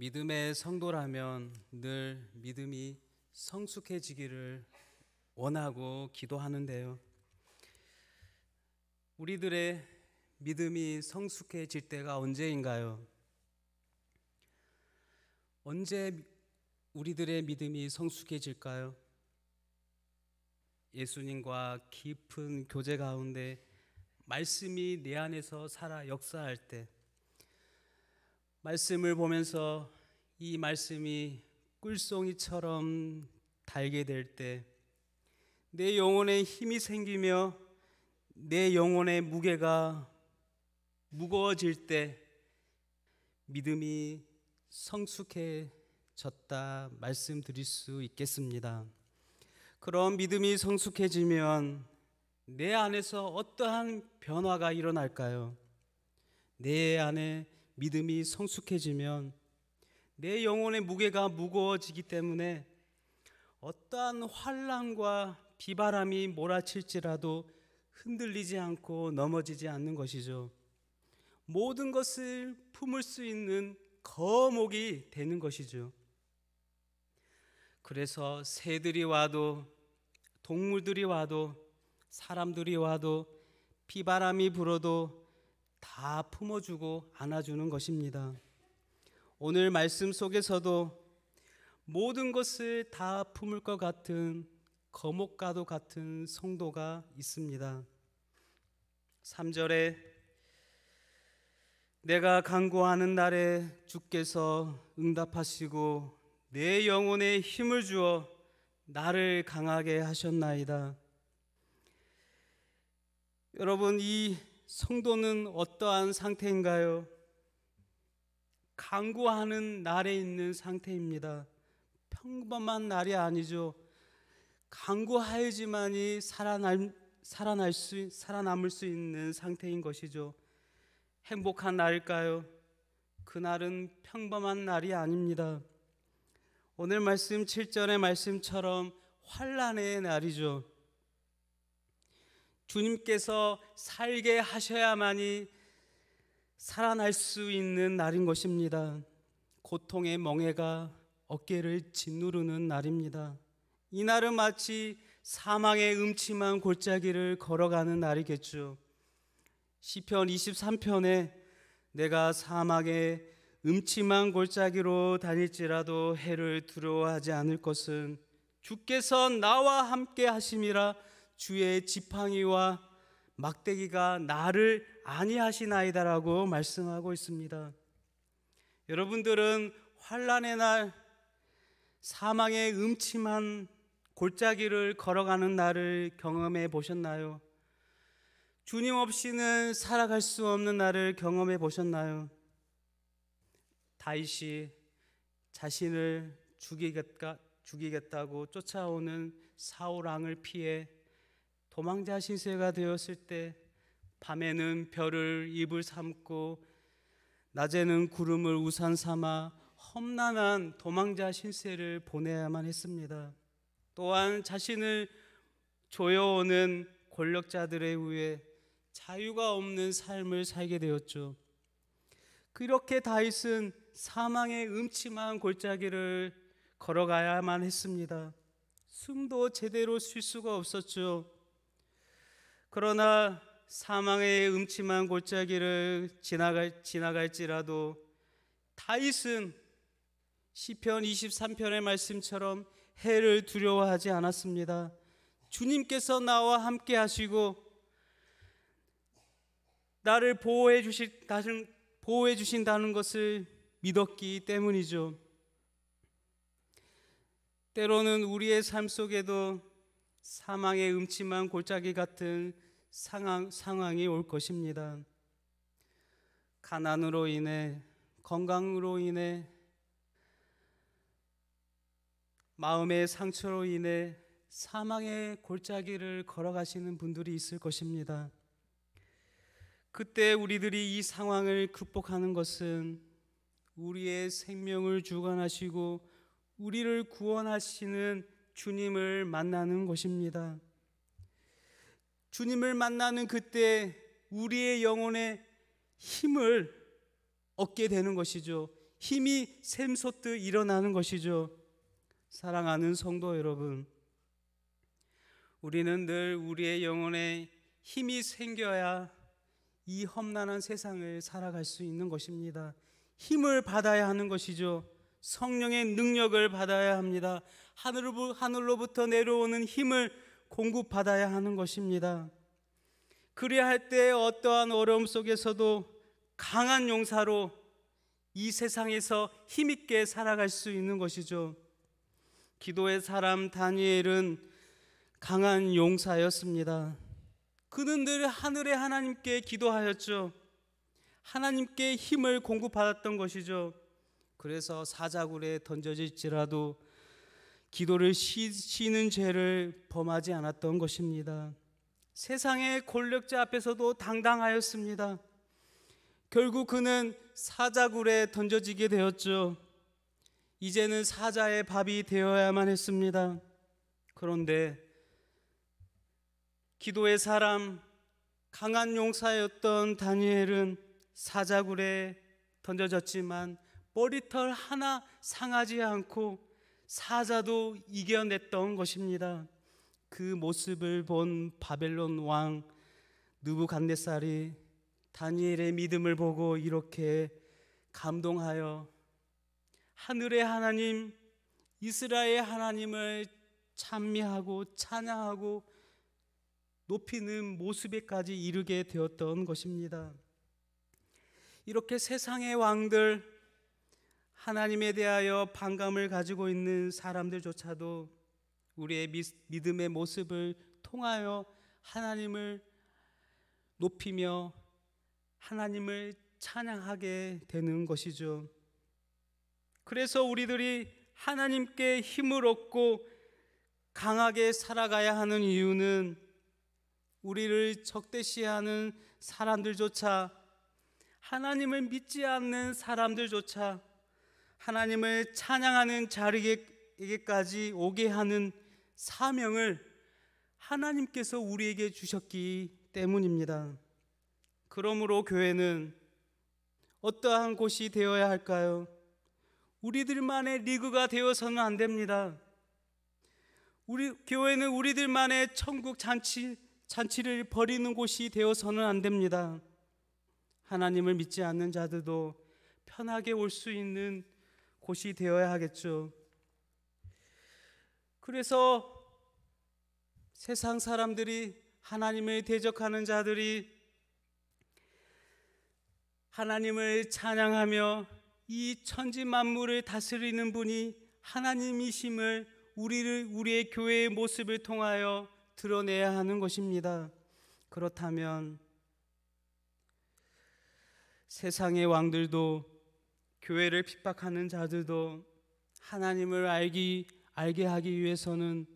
믿음의 성도라면 늘 믿음이 성숙해지기를 원하고 기도하는데요. 우리들의 믿음이 성숙해질 때가 언제인가요? 언제 우리들의 믿음이 성숙해질까요? 예수님과 깊은 교제 가운데 말씀이 내 안에서 살아 역사할 때, 말씀을 보면서 이 말씀이 꿀송이처럼 달게 될 때, 내 영혼에 힘이 생기며 내 영혼의 무게가 무거워질 때 믿음이 성숙해졌다 말씀드릴 수 있겠습니다. 그럼 믿음이 성숙해지면 내 안에서 어떠한 변화가 일어날까요? 내 안에 믿음이 성숙해지면 내 영혼의 무게가 무거워지기 때문에 어떠한 환난과 비바람이 몰아칠지라도 흔들리지 않고 넘어지지 않는 것이죠. 모든 것을 품을 수 있는 거목이 되는 것이죠. 그래서 새들이 와도, 동물들이 와도, 사람들이 와도, 비바람이 불어도 다 품어주고 안아주는 것입니다. 오늘 말씀 속에서도 모든 것을 다 품을 것 같은 거목과도 같은 성도가 있습니다. 3절에 내가 간구하는 날에 주께서 응답하시고 내 영혼에 힘을 주어 나를 강하게 하셨나이다. 여러분, 이 성도는 어떠한 상태인가요? 간구하는 날에 있는 상태입니다. 평범한 날이 아니죠. 간구하여야지만이 살아남을 수 있는 상태인 것이죠. 행복한 날일까요? 그날은 평범한 날이 아닙니다. 오늘 말씀 7절의 말씀처럼 환난의 날이죠. 주님께서 살게 하셔야만이 살아날 수 있는 날인 것입니다. 고통의 멍에가 어깨를 짓누르는 날입니다. 이 날은 마치 사망의 음침한 골짜기를 걸어가는 날이겠죠. 시편 23편에 내가 사막의 음침한 골짜기로 다닐지라도 해를 두려워하지 않을 것은 주께서 나와 함께 하심이라. 주의 지팡이와 막대기가 나를 안위하시나이다라고 말씀하고 있습니다. 여러분들은 환난의 날, 사망의 음침한 골짜기를 걸어가는 날을 경험해 보셨나요? 주님 없이는 살아갈 수 없는 날을 경험해 보셨나요? 다윗이 자신을 죽이겠다고 쫓아오는 사울 왕을 피해 도망자 신세가 되었을 때, 밤에는 별을 이불 삼고 낮에는 구름을 우산 삼아 험난한 도망자 신세를 보내야만 했습니다. 또한 자신을 조여오는 권력자들에 의해 자유가 없는 삶을 살게 되었죠. 그렇게 다윗은 사망의 음침한 골짜기를 걸어가야만 했습니다. 숨도 제대로 쉴 수가 없었죠. 그러나 사망의 음침한 골짜기를 지나갈지라도 다윗은 시편 23편의 말씀처럼 해를 두려워하지 않았습니다. 주님께서 나와 함께 하시고 나를 보호해 주신다는 것을 믿었기 때문이죠. 때로는 우리의 삶 속에도 사망의 음침한 골짜기 같은 상황이 올 것입니다. 가난으로 인해, 건강으로 인해, 마음의 상처로 인해 사망의 골짜기를 걸어가시는 분들이 있을 것입니다. 그때 우리들이 이 상황을 극복하는 것은 우리의 생명을 주관하시고 우리를 구원하시는 주님을 만나는 것입니다. 주님을 만나는 그때 우리의 영혼에 힘을 얻게 되는 것이죠. 힘이 샘솟듯 일어나는 것이죠. 사랑하는 성도 여러분, 우리는 늘 우리의 영혼에 힘이 생겨야 이 험난한 세상을 살아갈 수 있는 것입니다. 힘을 받아야 하는 것이죠. 성령의 능력을 받아야 합니다. 하늘로부터 내려오는 힘을 공급받아야 하는 것입니다. 그래야 할 때 어떠한 어려움 속에서도 강한 용사로 이 세상에서 힘있게 살아갈 수 있는 것이죠. 기도의 사람 다니엘은 강한 용사였습니다. 그는 늘 하늘의 하나님께 기도하였죠. 하나님께 힘을 공급받았던 것이죠. 그래서 사자굴에 던져질지라도 기도를 쉬는 죄를 범하지 않았던 것입니다. 세상의 권력자 앞에서도 당당하였습니다. 결국 그는 사자굴에 던져지게 되었죠. 이제는 사자의 밥이 되어야만 했습니다. 그런데 기도의 사람, 강한 용사였던 다니엘은 사자굴에 던져졌지만 머리털 하나 상하지 않고 사자도 이겨냈던 것입니다. 그 모습을 본 바벨론 왕 느부갓네살이 다니엘의 믿음을 보고 이렇게 감동하여 하늘의 하나님, 이스라엘 하나님을 찬미하고 찬양하고 높이는 모습에까지 이르게 되었던 것입니다. 이렇게 세상의 왕들, 하나님에 대하여 반감을 가지고 있는 사람들조차도 우리의 믿음의 모습을 통하여 하나님을 높이며 하나님을 찬양하게 되는 것이죠. 그래서 우리들이 하나님께 힘을 얻고 강하게 살아가야 하는 이유는 우리를 적대시하는 사람들조차, 하나님을 믿지 않는 사람들조차 하나님을 찬양하는 자리에게까지 오게 하는 사명을 하나님께서 우리에게 주셨기 때문입니다. 그러므로 교회는 어떠한 곳이 되어야 할까요? 우리들만의 리그가 되어서는 안 됩니다. 우리 교회는 우리들만의 천국 잔치를 벌이는 곳이 되어서는 안 됩니다. 하나님을 믿지 않는 자들도 편하게 올 수 있는 곳이 되어야 하겠죠. 그래서 세상 사람들이, 하나님을 대적하는 자들이 하나님을 찬양하며 이 천지 만물을 다스리는 분이 하나님이심을 우리의 교회의 모습을 통하여 드러내야 하는 것입니다. 그렇다면 세상의 왕들도, 교회를 핍박하는 자들도 하나님을 알게 하기 위해서는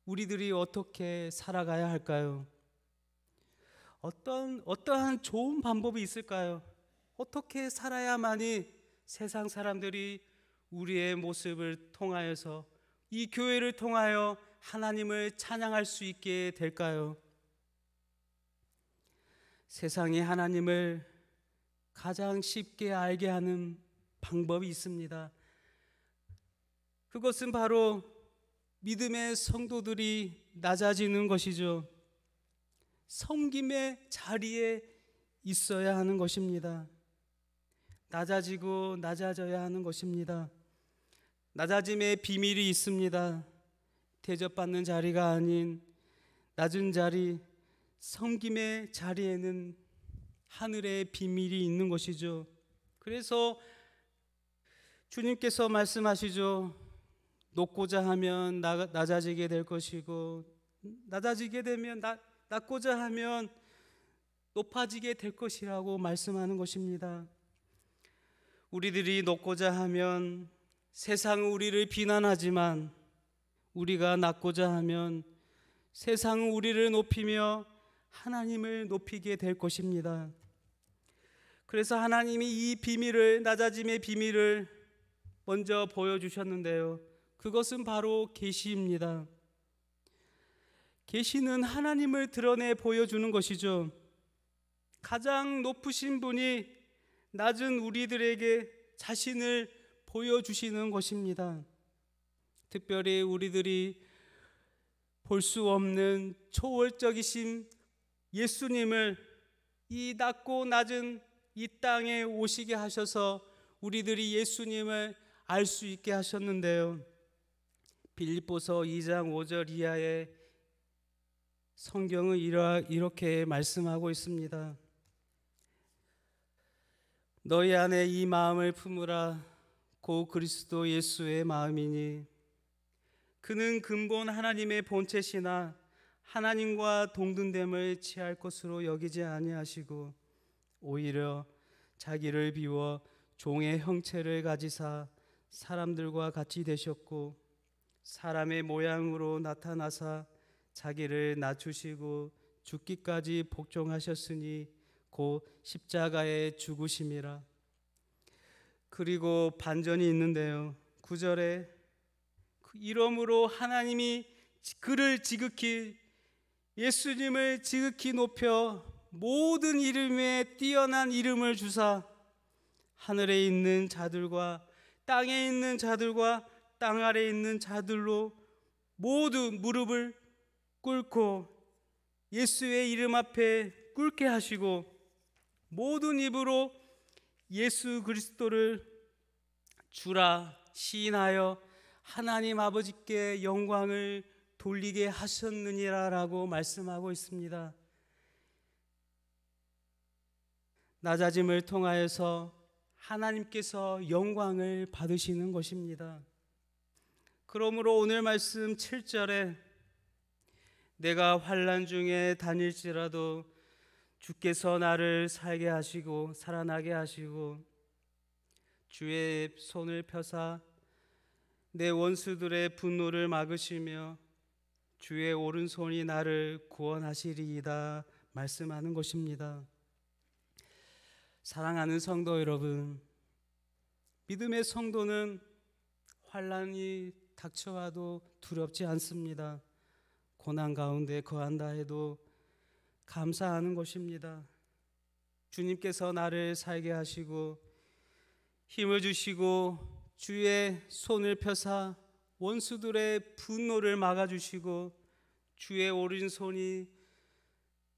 우리들이 어떻게 살아가야 할까요? 어떠한 좋은 방법이 있을까요? 어떻게 살아야만이 세상 사람들이 우리의 모습을 통하여서, 이 교회를 통하여 하나님을 찬양할 수 있게 될까요? 세상이 하나님을 가장 쉽게 알게 하는 방법이 있습니다. 그것은 바로 믿음의 성도들이 낮아지는 것이죠. 섬김의 자리에 있어야 하는 것입니다. 낮아지고 낮아져야 하는 것입니다. 낮아짐의 비밀이 있습니다. 대접받는 자리가 아닌 낮은 자리, 섬김의 자리에는 하늘의 비밀이 있는 것이죠. 그래서 주님께서 말씀하시죠. 높고자 하면 낮아지게 될 것이고, 낮아지게 되면 낮고자 하면 높아지게 될 것이라고 말씀하는 것입니다. 우리들이 높고자 하면 세상은 우리를 비난하지만, 우리가 낮고자 하면 세상은 우리를 높이며 하나님을 높이게 될 것입니다. 그래서 하나님이 이 비밀을, 낮아짐의 비밀을 먼저 보여주셨는데요, 그것은 바로 계시입니다. 계시는 하나님을 드러내 보여주는 것이죠. 가장 높으신 분이 낮은 우리들에게 자신을 보여주시는 것입니다. 특별히 우리들이 볼 수 없는 초월적이신 예수님을 이 낮고 낮은 이 땅에 오시게 하셔서 우리들이 예수님을 알 수 있게 하셨는데요. 빌립보서 2장 5절 이하에 성경은 이렇게 말씀하고 있습니다. 너희 안에 이 마음을 품으라. 고 그리스도 예수의 마음이니 그는 근본 하나님의 본체시나 하나님과 동등됨을 취할 것으로 여기지 아니하시고 오히려 자기를 비워 종의 형체를 가지사 사람들과 같이 되셨고 사람의 모양으로 나타나사 자기를 낮추시고 죽기까지 복종하셨으니 곧 십자가에 죽으심이라. 그리고 반전이 있는데요. 9절에 이러므로 하나님이 그를 지극히 예수님을 지극히 높여 모든 이름에 뛰어난 이름을 주사 하늘에 있는 자들과 땅에 있는 자들과 땅 아래에 있는 자들로 모두 무릎을 꿇고 예수의 이름 앞에 꿇게 하시고 모든 입으로 예수 그리스도를 주라 시인하여 하나님 아버지께 영광을 돌리게 하셨느니라라고 말씀하고 있습니다. 낮아짐을 통하여서 하나님께서 영광을 받으시는 것입니다. 그러므로 오늘 말씀 7절에 내가 환난 중에 다닐지라도 주께서 나를 살게 하시고 살아나게 하시고 주의 손을 펴사 내 원수들의 분노를 막으시며 주의 오른손이 나를 구원하시리이다 말씀하는 것입니다. 사랑하는 성도 여러분, 믿음의 성도는 환난이 닥쳐와도 두렵지 않습니다. 고난 가운데 거한다 해도 감사하는 것입니다. 주님께서 나를 살게 하시고 힘을 주시고 주의 손을 펴사 원수들의 분노를 막아주시고 주의 오른손이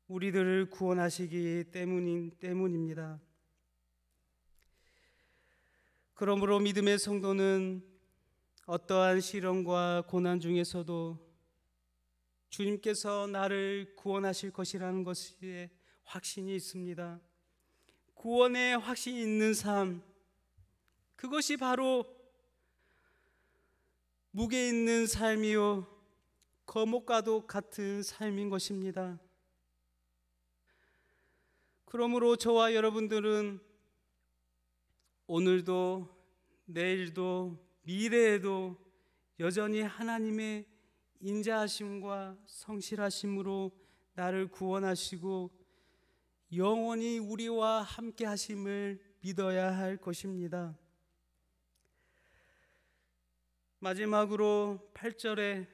우리들을 구원하시기 때문입니다. 그러므로 믿음의 성도는 어떠한 시련과 고난 중에서도 주님께서 나를 구원하실 것이라는 것에 확신이 있습니다. 구원의 확신이 있는 삶, 그것이 바로 무게 있는 삶이요 거목과도 같은 삶인 것입니다. 그러므로 저와 여러분들은 오늘도 내일도 미래에도 여전히 하나님의 인자하심과 성실하심으로 나를 구원하시고 영원히 우리와 함께 하심을 믿어야 할 것입니다. 마지막으로 8절에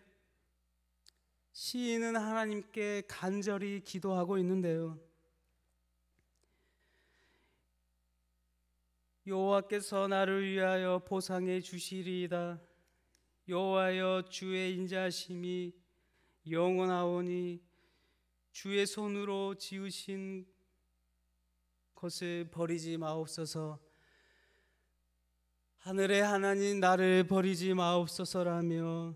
시인은 하나님께 간절히 기도하고 있는데요. 여호와께서 나를 위하여 보상해 주시리이다. 여호와여 주의 인자하심이 영원하오니 주의 손으로 지으신 것을 버리지 마옵소서. 하늘의 하나님 나를 버리지 마옵소서라며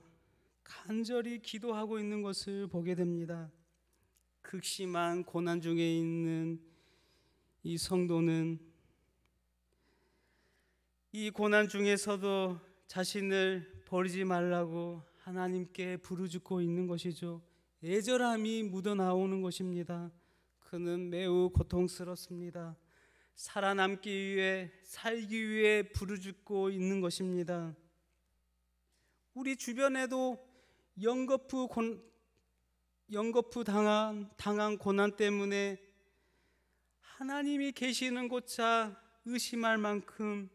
간절히 기도하고 있는 것을 보게 됩니다. 극심한 고난 중에 있는 이 성도는 이 고난 중에서도 자신을 버리지 말라고 하나님께 부르짖고 있는 것이죠. 애절함이 묻어나오는 것입니다. 그는 매우 고통스럽습니다. 살아남기 위해 살기 위해 부르짖고 있는 것입니다. 우리 주변에도 연거푸 당한 고난 때문에 하나님이 계시는 곳자 의심할 만큼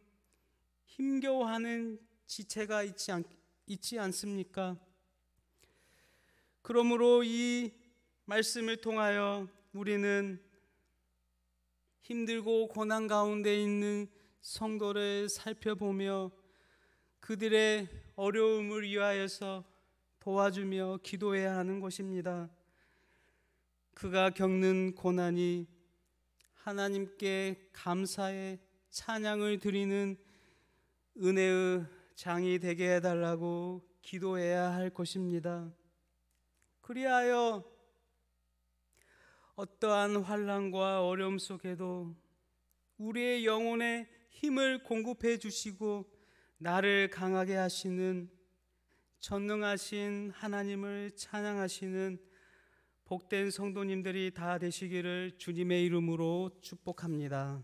힘겨워하는 지체가 있지 않습니까? 그러므로 이 말씀을 통하여 우리는 힘들고 고난 가운데 있는 성도를 살펴보며 그들의 어려움을 위하여서 도와주며 기도해야 하는 것입니다. 그가 겪는 고난이 하나님께 감사의 찬양을 드리는 은혜의 장이 되게 해달라고 기도해야 할 것입니다. 그리하여 어떠한 환난과 어려움 속에도 우리의 영혼에 힘을 공급해 주시고 나를 강하게 하시는 전능하신 하나님을 찬양하시는 복된 성도님들이 다 되시기를 주님의 이름으로 축복합니다.